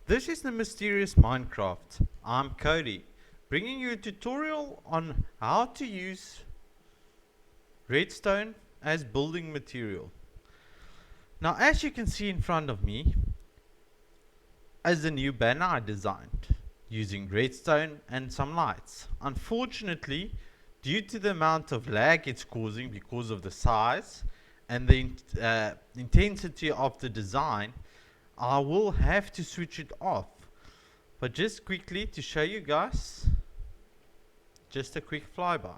This is the Mysterious Minecraft. I'm Cody, bringing you a tutorial on how to use redstone as building material. Now, as you can see in front of me, is a new banner I designed using redstone and some lights. Unfortunately, due to the amount of lag it's causing because of the size and the intensity of the design, I will have to switch it off. But just quickly to show you guys, just a quick flyby.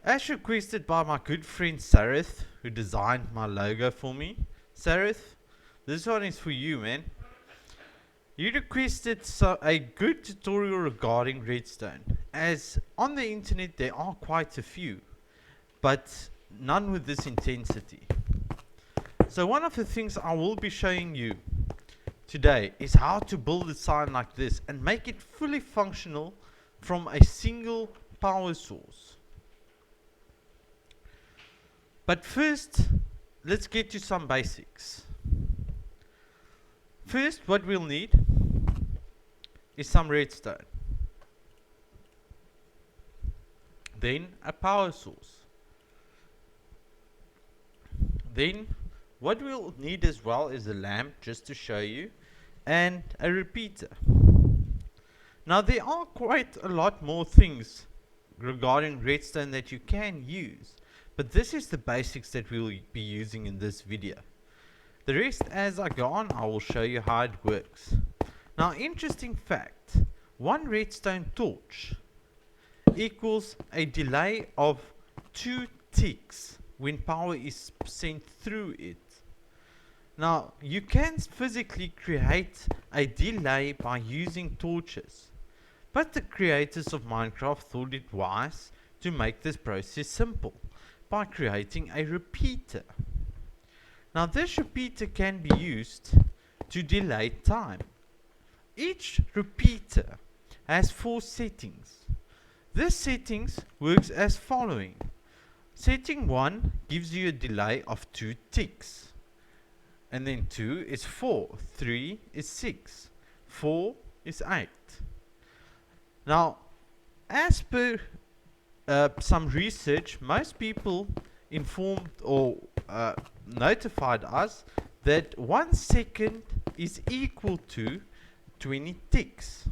As requested by my good friend Sarith, who designed my logo for me. Sarith, this one is for you, man. You requested a good tutorial regarding redstone, as on the internet there are quite a few, but none with this intensity. So one of the things I will be showing you today is how to build a sign like this and make it fully functional from a single power source. But first, let's get to some basics. First, what we'll need is some redstone. Then a power source. Then what we'll need as well is a lamp, just to show you, and a repeater. Now there are quite a lot more things regarding redstone that you can use, but this is the basics that we'll be using in this video. The rest, as I go on, I will show you how it works. Now, interesting fact, one redstone torch equals a delay of 2 ticks when power is sent through it. Now, you can physically create a delay by using torches, but the creators of Minecraft thought it wise to make this process simple by creating a repeater. Now, this repeater can be used to delay time. Each repeater has 4 settings. This settings works as following. Setting 1 gives you a delay of 2 ticks. And then 2 is 4, 3 is 6, 4 is 8. Now, as per some research, most people informed or notified us that 1 second is equal to 20 ticks.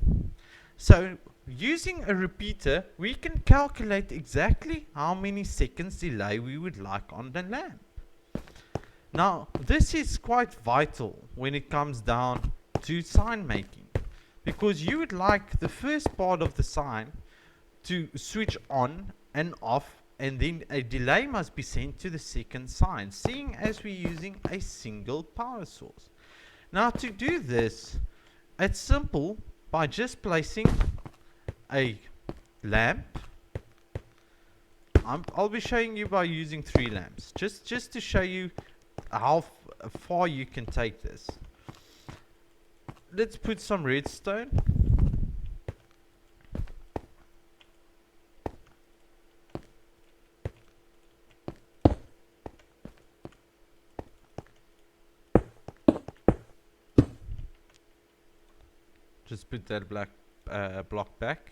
So, using a repeater, we can calculate exactly how many seconds delay we would like on the lamp. Now, this is quite vital when it comes down to sign making, because you would like the first part of the sign to switch on and off, and then a delay must be sent to the second sign, seeing as we're using a single power source. Now, to do this, it's simple by just placing a lamp. I'll be showing you by using 3 lamps, just to show you how far you can take this. Let's put some redstone. Just put that black block back.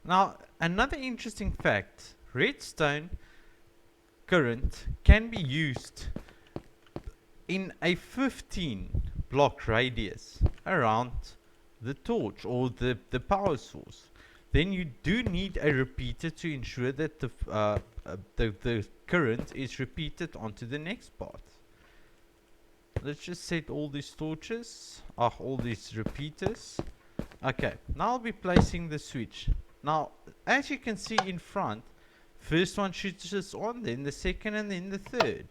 Now, another interesting fact, redstone current can be used in a 15 block radius around the torch or the power source. Then you do need a repeater to ensure that the current is repeated onto the next part. Let's just set all these torches, all these repeaters. Okay, now I'll be placing the switch. Now, as you can see in front, first one switches on, then the second, and then the third.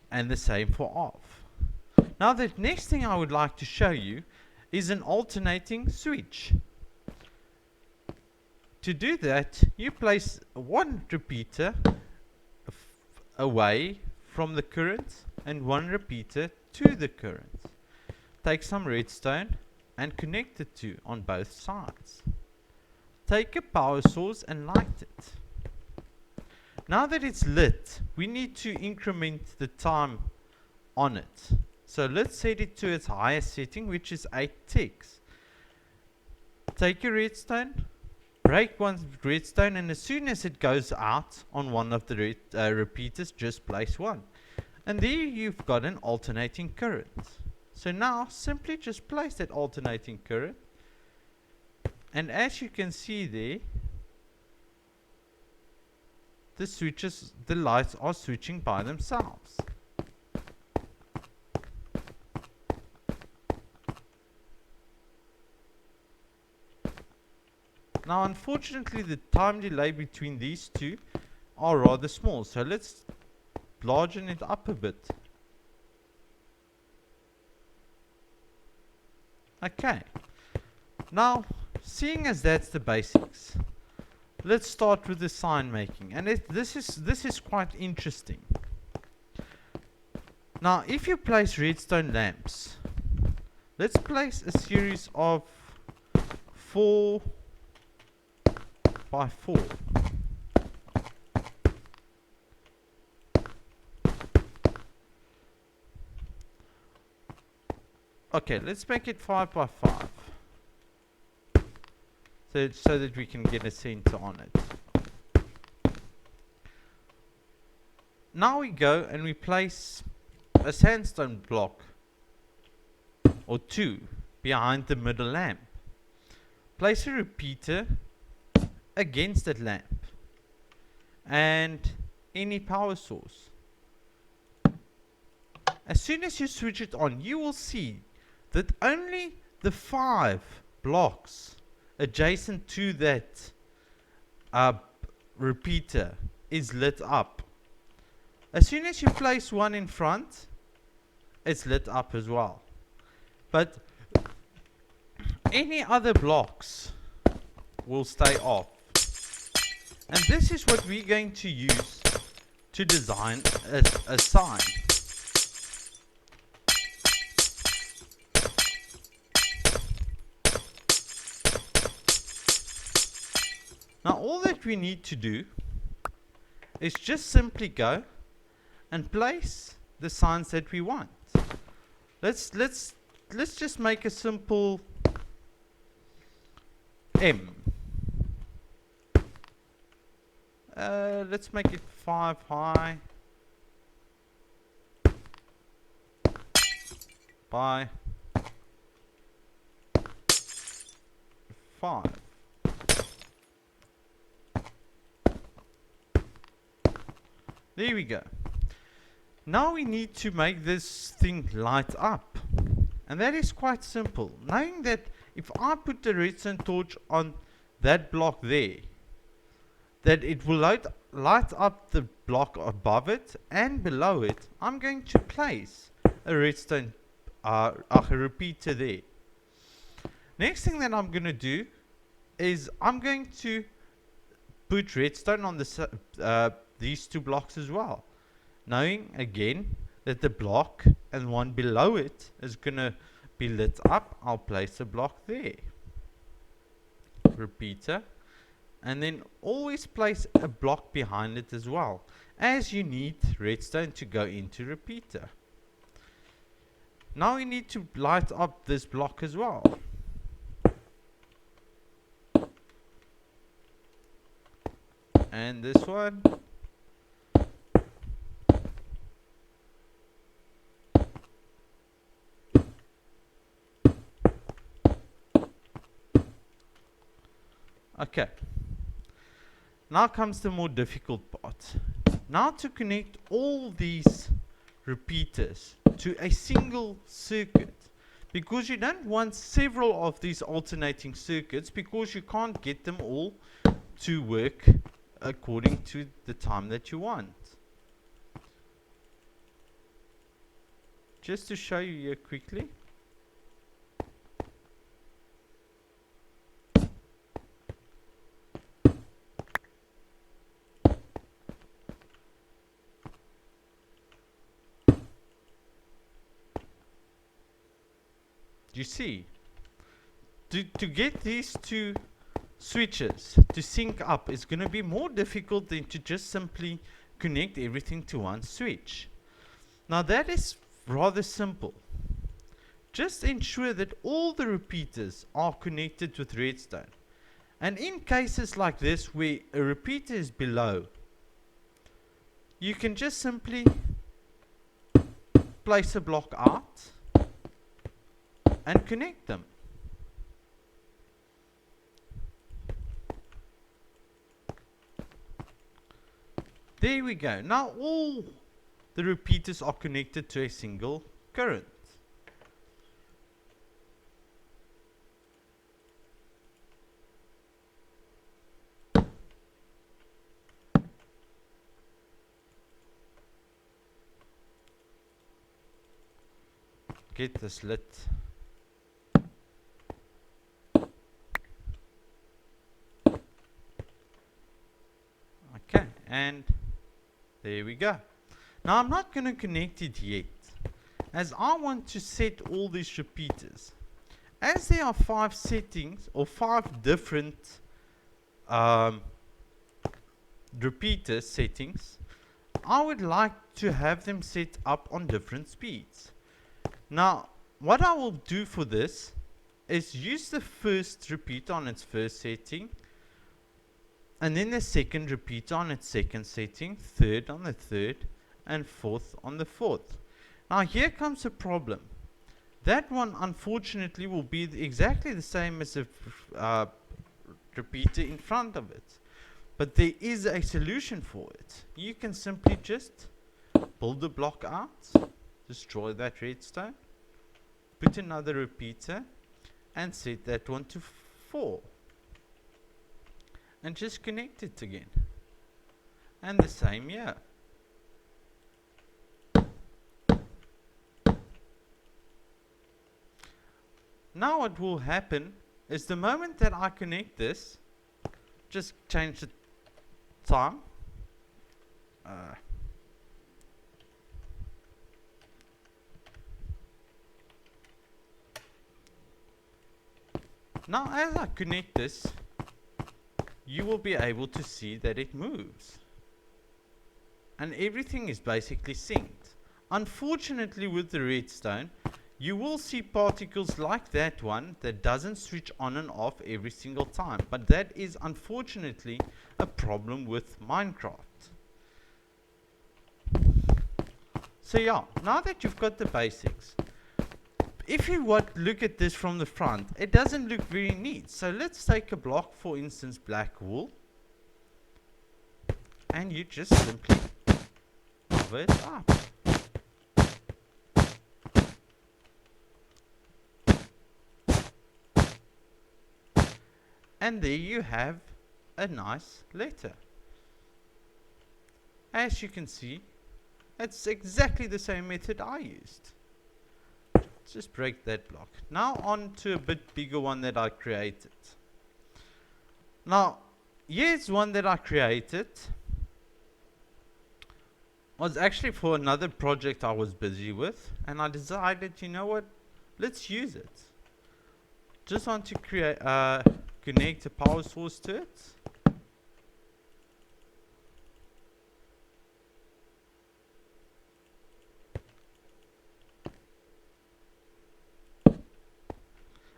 And the same for off. Now, the next thing I would like to show you is an alternating switch. to do that, you place one repeater away from the current and one repeater to the current. Take some redstone and connect the two on both sides. Take a power source and light it. Now that it's lit, we need to increment the time on it. So let's set it to its highest setting, which is 8 ticks. Take your redstone, break one redstone, and as soon as it goes out on one of the repeaters, just place one. And there you've got an alternating current. So now simply just place that alternating current, and as you can see there, the lights are switching by themselves. Now unfortunately the time delay between these two are rather small, so let's largen it up a bit. Okay, now seeing as that's the basics, let's start with the sign making, and this is quite interesting. Now if you place redstone lamps, let's place a series of 4 by 4. Okay, let's make it 5 by 5. So that we can get a center on it. Now we go and we place a sandstone block or 2 behind the middle lamp. Place a repeater against that lamp and any power source. As soon as you switch it on, you will see that only the 5 blocks adjacent to that repeater is lit up. As soon as you place one in front, it's lit up as well. But any other blocks will stay off. And this is what we're going to use to design a sign. Now all that we need to do is just simply go and place the signs that we want. Let's just make a simple M. Let's make it 5 high by 5. There we go. Now we need to make this thing light up, and that is quite simple. Knowing that if I put the redstone torch on that block there, that it will light up the block above it and below it, I'm going to place a redstone a repeater there. Next thing that I'm going to do is I'm going to put redstone on these 2 blocks as well, knowing again that the block and one below it is going to be lit up. I'll place a block there, repeater, and then always place a block behind it as well, as you need redstone to go into repeater. Now we need to light up this block as well. And this one. Okay. Now comes the more difficult part. Now to connect all these repeaters to a single circuit, because you don't want several of these alternating circuits, because you can't get them all to work according to the time that you want. Just to show you here quickly. You see, to get these two switches to sync up is going to be more difficult than to just simply connect everything to one switch. Now that is rather simple. Just ensure that all the repeaters are connected with Redstone. And in cases like this where a repeater is below, you can just simply place a block out and connect them. There we go. Now all the repeaters are connected to a single current. Get this lit. Okay, and there we go. Now I'm not going to connect it yet, as I want to set all these repeaters. As there are 5 settings or 5 different repeater settings, I would like to have them set up on different speeds. Now what I will do for this is use the first repeater on its first setting, and then the second repeater on its second setting, third on the third, and fourth on the fourth. Now here comes a problem. That one unfortunately will be exactly the same as the repeater in front of it. But there is a solution for it. You can simply just pull the block out, destroy that redstone, put another repeater, and set that one to 4. And just connect it again. And the same here. Now what will happen is the moment that I connect this, just change the time. Now as I connect this, you will be able to see that it moves. And everything is basically synced. Unfortunately with the redstone, you will see particles like that one that doesn't switch on and off every single time. But that is unfortunately a problem with Minecraft. So yeah, now that you've got the basics, if you look at this from the front, it doesn't look very neat. So let's take a block, for instance black wool, and you just simply cover it up. And there you have a nice letter. As you can see, it's exactly the same method I used. Let's just break that block. Now on to a bit bigger one that I created. Now, here's one that I created. Was actually for another project I was busy with, and I decided, you know what, let's use it. Just want to create connect a power source to it.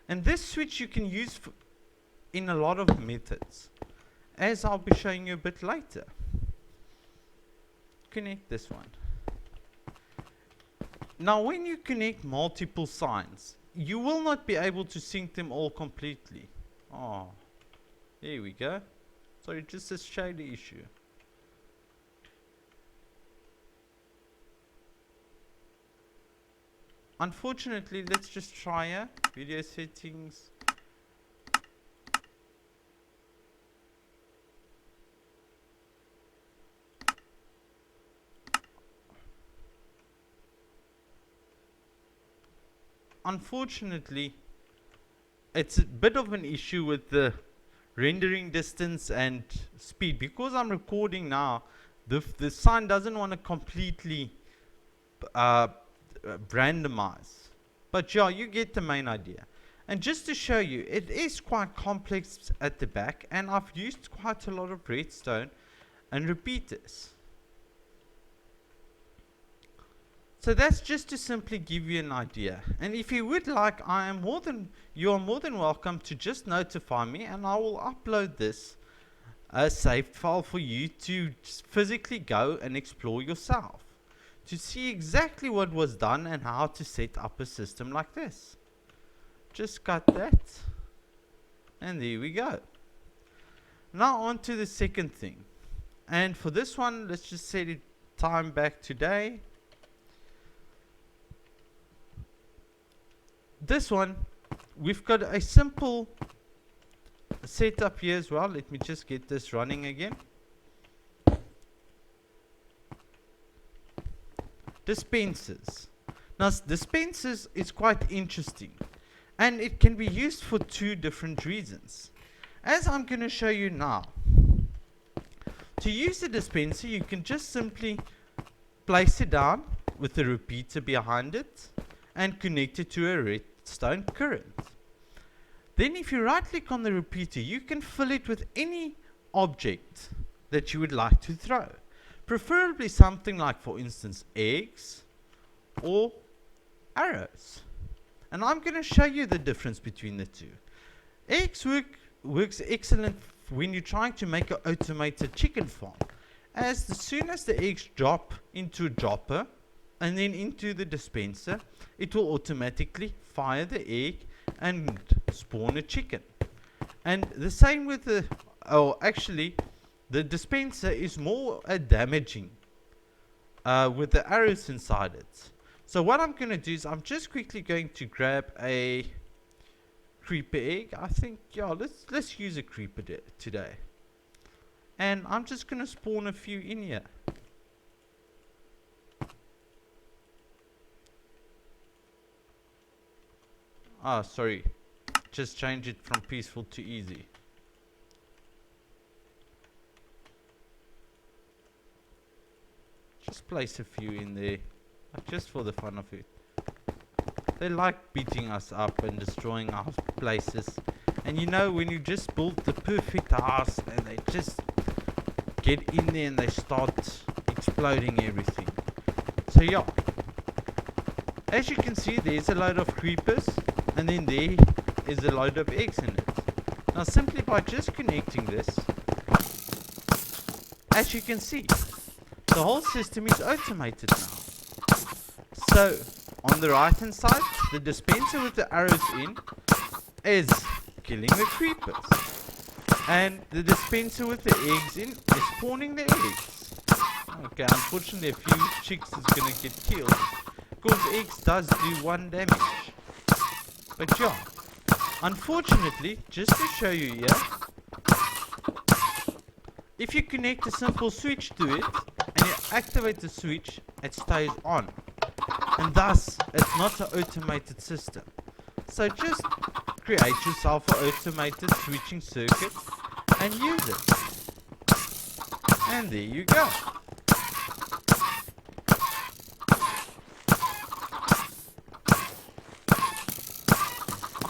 And this switch you can use in a lot of methods, as I'll be showing you a bit later. Connect this one. Now when you connect multiple signs, you will not be able to sync them all completely. Oh, there we go. Sorry, just a shady issue. Unfortunately, let's just try a video settings. Unfortunately, it's a bit of an issue with the rendering distance and speed. Because I'm recording now, the sign doesn't want to completely randomize. But yeah, you get the main idea. And just to show you, it is quite complex at the back, and I've used quite a lot of redstone and repeaters. So that's just to simply give you an idea. And if you would like, you are more than welcome to just notify me, and I will upload this saved file for you to physically go and explore yourself, to see exactly what was done and how to set up a system like this. Just cut that, and there we go. Now on to the second thing, and for this one, let's just set it time back today. This one, we've got a simple setup here as well. Let me just get this running again. Dispensers. Now dispensers is quite interesting, and it can be used for two different reasons, as I'm going to show you now. To use the dispenser, you can just simply place it down with a repeater behind it and connect it to a redstone current. Then if you right click on the repeater, you can fill it with any object that you would like to throw. Preferably something like, for instance, eggs or arrows. And I'm going to show you the difference between the two. Eggs works excellent when you're trying to make an automated chicken farm, as soon as the eggs drop into a dropper and then into the dispenser, it will automatically fire the egg and spawn a chicken. And the same with the dispenser is more damaging with the arrows inside it. So what I'm going to do is I'm just quickly going to grab a creeper egg. I think, yeah, let's use a creeper today. And I'm just going to spawn a few in here. Ah, sorry. Just change it from peaceful to easy. Just place a few in there, just for the fun of it. They like beating us up and destroying our places. And you know, when you just build the perfect house and they just get in there and they start exploding everything. So yeah, as you can see, there's a load of creepers, and then there is a load of eggs in it. Now simply by just connecting this, as you can see, the whole system is automated now. So on the right hand side, the dispenser with the arrows in is killing the creepers, and the dispenser with the eggs in is spawning the eggs. Okay, unfortunately a few chicks is gonna get killed, because eggs does do 1 damage. But yeah, unfortunately, just to show you here, if you connect a simple switch to it and you activate the switch, it stays on, and thus it's not an automated system. So just create yourself an automated switching circuit and use it, and there you go.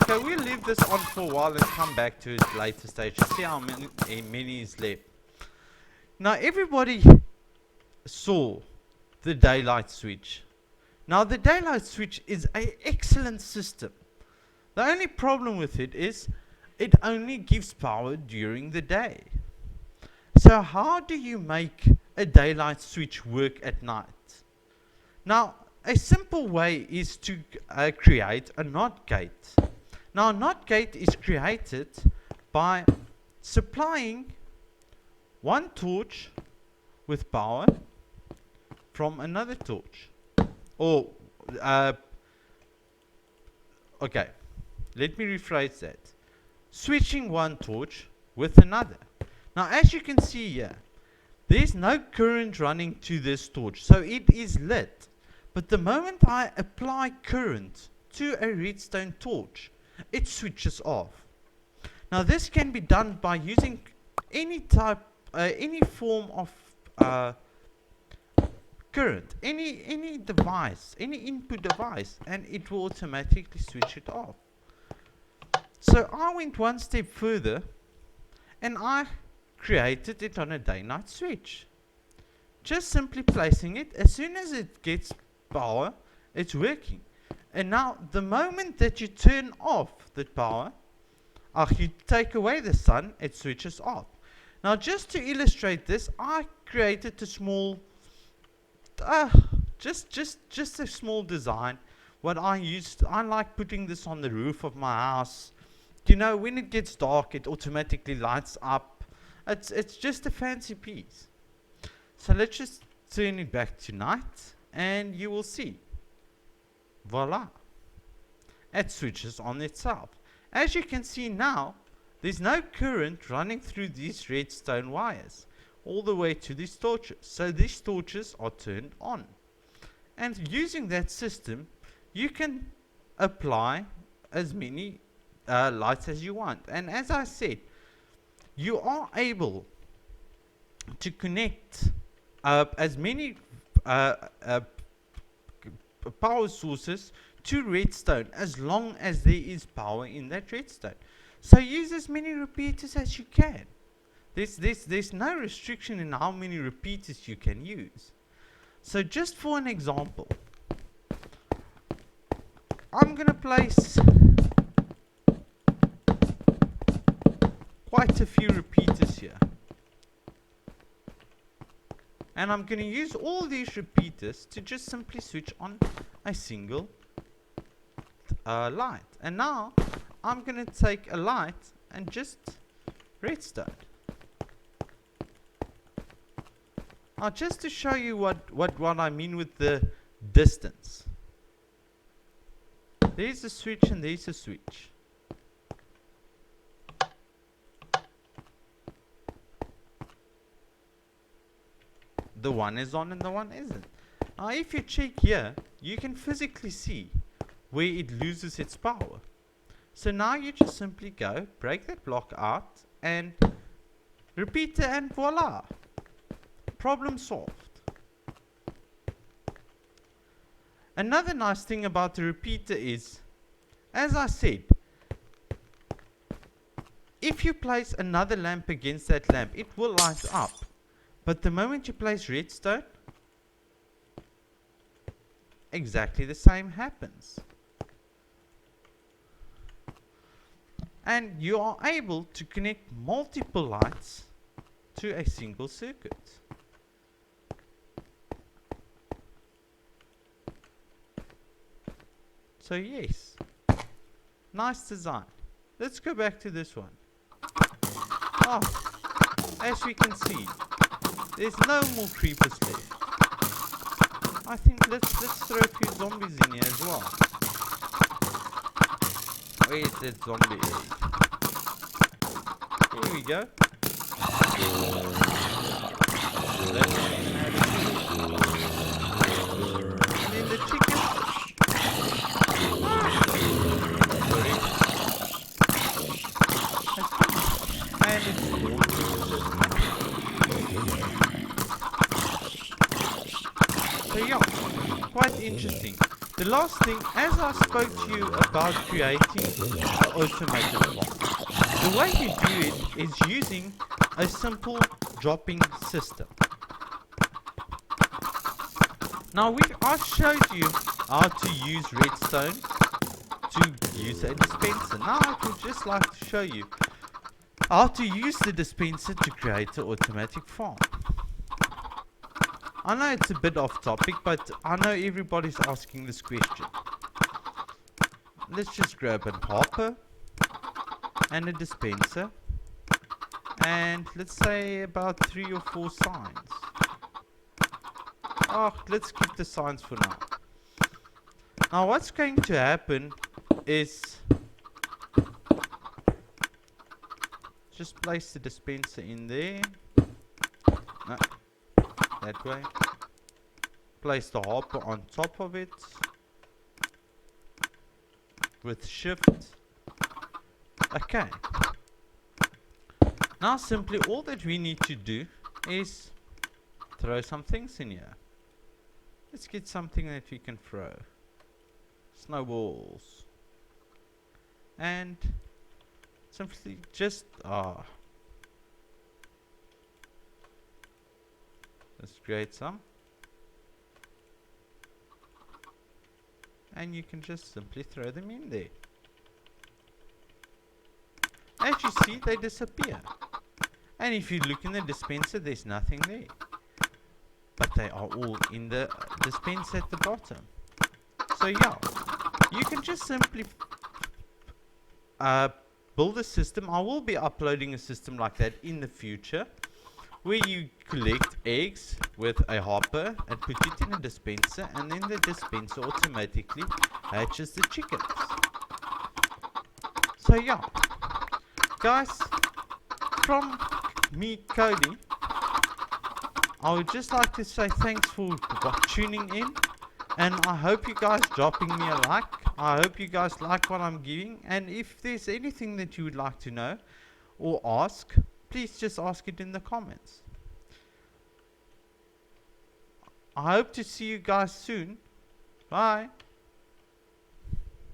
Okay, we'll leave this on for a while and come back to it later stage to see how many is left. Now everybody saw the daylight switch. Now the daylight switch is an excellent system. The only problem with it is it only gives power during the day. So how do you make a daylight switch work at night? Now a simple way is to create a NOT gate. Now a NOT gate is created by supplying one torch with power from another torch. Or, okay, let me rephrase that. Switching one torch with another. Now as you can see here, there's no current running to this torch, so it is lit. But the moment I apply current to a redstone torch, it switches off. Now this can be done by using any form of current, any device, any input device, and it will automatically switch it off. So I went one step further and I created it on a day-night switch. Just simply placing it, as soon as it gets power, it's working. And now the moment that you turn off the power, you take away the sun, it switches off. Now just to illustrate this, I created a small, just a small design. What I like putting this on the roof of my house. You know, when it gets dark, it automatically lights up. It's just a fancy piece. So let's just turn it back to night, and you will see. Voila. It switches on itself. As you can see now, there's no current running through these redstone wires all the way to these torches. So these torches are turned on. And using that system, you can apply as many lights as you want. And as I said, you are able to connect as many power sources to redstone as long as there is power in that redstone. So use as many repeaters as you can. There's no restriction in how many repeaters you can use. So just for an example, I'm going to place quite a few repeaters here. And I'm going to use all these repeaters to just simply switch on a single light. And now I'm going to take a light and just redstone. Now just to show you what I mean with the distance. There's a switch and there's a switch. The one is on and the one isn't. Now if you check here, you can physically see where it loses its power. So now you just simply go, break that block out, and repeat it, and voila. Problem solved. Another nice thing about the repeater is, as I said, if you place another lamp against that lamp, it will light up. But the moment you place redstone, exactly the same happens. And you are able to connect multiple lights to a single circuit. So yes, nice design. Let's go back to this one. Oh, as we can see, there's no more creepers left. I think let's throw a few zombies in here as well. Where is that zombie egg? Here we go. And then the chicken. And it's so yeah, quite interesting. The last thing, as I spoke to you about creating an automated block, the way you do it is using a simple dropping system. Now I showed you how to use redstone to use a dispenser. Now I would just like to show you how to use the dispenser to create an automatic farm. I know it's a bit off topic, but I know everybody's asking this question. Let's just grab a hopper and a dispenser, and let's say about 3 or 4 signs. Let's keep the signs for now. Now what's going to happen is just place the dispenser in there. No, that way. Place the hopper on top of it with shift. Okay. Now simply all that we need to do is throw some things in here. Let's get something that we can throw. Snowballs. And simply just let's create some. And you can just simply throw them in there. As you see, they disappear. And if you look in the dispenser, there's nothing there. But they are all in the dispenser at the bottom. So yeah, you can just simply build a system. I will be uploading a system like that in the future, where you collect eggs with a hopper and put it in a dispenser, and then the dispenser automatically hatches the chickens. So yeah, guys, from me, Cody, I would just like to say thanks for tuning in, and I hope you guys dropping me a like. I hope you guys like what I'm giving, and if there's anything that you would like to know or ask, please just ask it in the comments. I hope to see you guys soon. Bye.